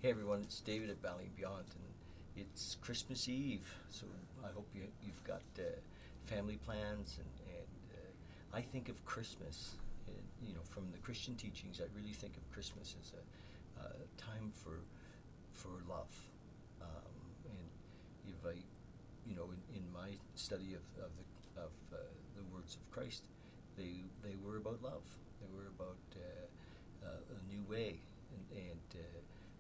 Hey everyone, it's David at Valley and Beyond, and it's Christmas Eve. So I hope you've got family plans, and I think of Christmas, from the Christian teachings. I really think of Christmas as a time for love, and if I, in my study of the words of Christ, they were about love. They were about a new way, and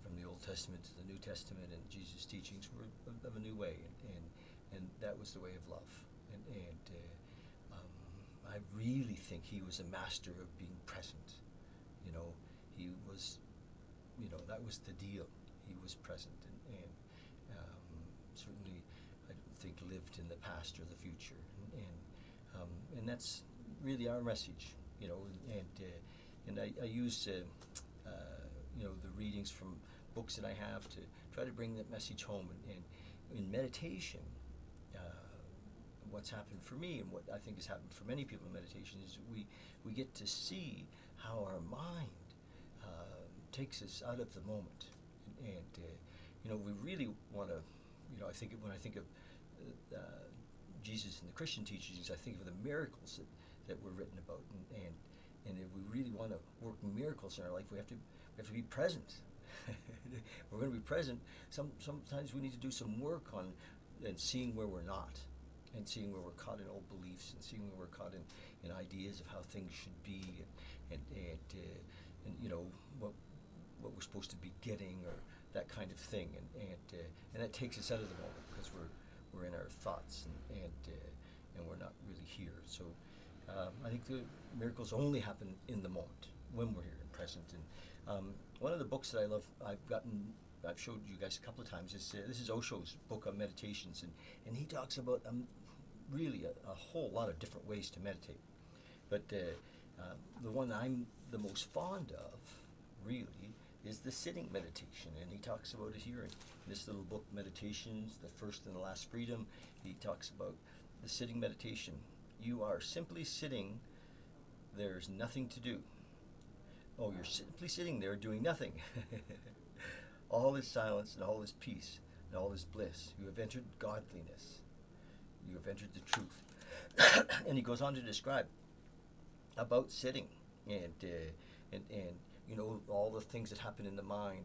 from the Old Testament to the New Testament, and Jesus' teachings were of a new way, and that was the way of love. And I really think he was a master of being present. You know, he was, that was the deal. He was present, and certainly, I don't think lived in the past or the future, and that's really our message. And I use the readings from books that I have to try to bring that message home. And in meditation, uh, what's happened for me, and what I think has happened for many people in meditation, is we get to see how our mind takes us out of the moment, and we really want to. I think when I think of Jesus and the Christian teachings, I think of the miracles that were written about, and if we really want to work miracles in our life, we have to be present. We're going to be present. Sometimes we need to do some work on and seeing where we're not, and seeing where we're caught in old beliefs, and seeing where we're caught in ideas of how things should be, and what we're supposed to be getting, or that kind of thing, and that takes us out of the moment, because we're in our thoughts, and we're not really here. So I think the miracles only happen in the moment, when we're here and present. And one of the books that I love, I've showed you guys a couple of times, is this is Osho's book on meditations, and he talks about really a whole lot of different ways to meditate. But the one I'm the most fond of, really, is the sitting meditation, and he talks about it here in this little book, Meditations, the First and the Last Freedom. He talks about the sitting meditation. You are simply sitting. There's nothing to do. Oh, you're simply sitting there doing nothing. All is silence, and all is peace, and all is bliss. You have entered godliness. You have entered the truth. And he goes on to describe about sitting, and all the things that happen in the mind,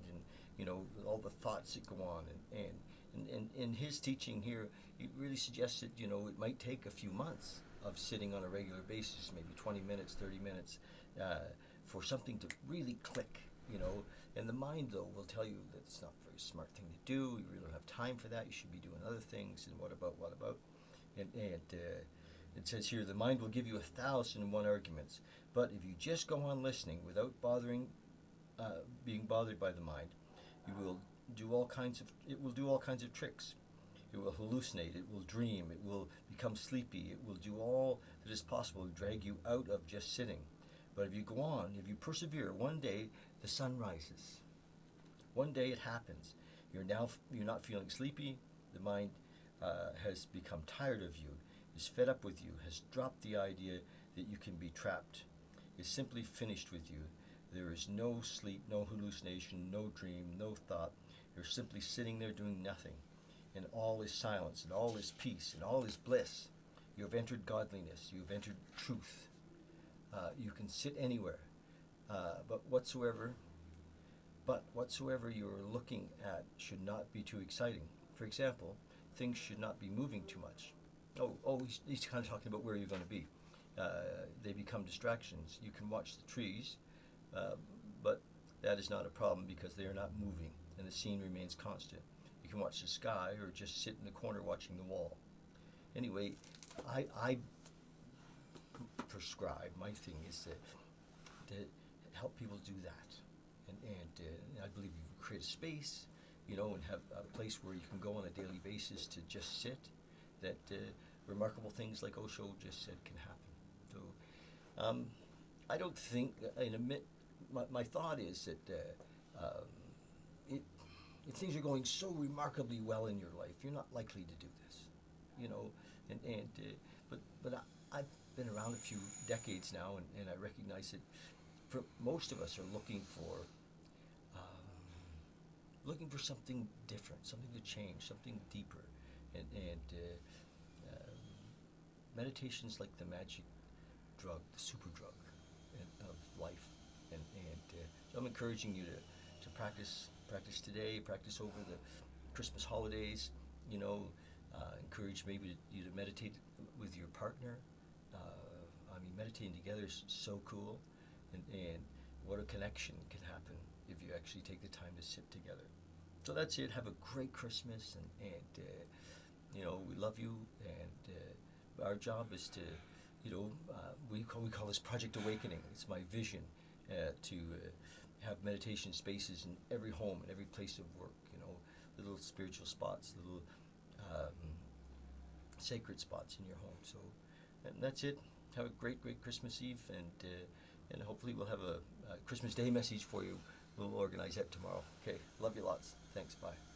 and all the thoughts that go on, and in his teaching here, he really suggests that it might take a few months of sitting on a regular basis, maybe 20 minutes, 30 minutes, for something to really click. And the mind, though, will tell you that it's not a very smart thing to do. You really don't have time for that. You should be doing other things. And what about? And it says here, the mind will give you 1,001 arguments, but if you just go on listening without being bothered by the mind, it will do all kinds of tricks. It will hallucinate, it will dream, it will become sleepy, it will do all that is possible to drag you out of just sitting. But if you go on, if you persevere, one day the sun rises. One day it happens. You're not feeling sleepy. The mind has become tired of you, is fed up with you, has dropped the idea that you can be trapped, is simply finished with you. There is no sleep, no hallucination, no dream, no thought. You're simply sitting there doing nothing. And all is silence, and all is peace, and all is bliss. You have entered godliness. You have entered truth. You can sit anywhere, but whatsoever you're looking at should not be too exciting. For example, things should not be moving too much. He's kind of talking about where you're going to be. They become distractions. You can watch the trees, but that is not a problem, because they are not moving, and the scene remains constant. You can watch the sky, or just sit in the corner watching the wall. Anyway, I prescribe, my thing is to help people do that, and I believe you create a space, and have a place where you can go on a daily basis to just sit, that remarkable things like Osho just said can happen. So I don't think, my thought is that if things are going so remarkably well in your life, you're not likely to do this, but I've been around a few decades now, and I recognize that for most of us are looking for looking for something different, something to change, something deeper. And meditation's like the magic drug, the super drug of life. And so I'm encouraging you to practice today, practice over the Christmas holidays. You know, encourage maybe you to meditate with your partner. I mean, meditating together is so cool, and what a connection can happen if you actually take the time to sit together. So that's it. Have a great Christmas, and you know, we love you, and our job is to, you know, we call this Project Awakening. It's my vision to have meditation spaces in every home, in every place of work. You know, little spiritual spots, little sacred spots in your home. So, and that's it. Have a great Christmas Eve, and hopefully we'll have a Christmas Day message for you. We'll organize that tomorrow. Okay, love you lots. Thanks. Bye.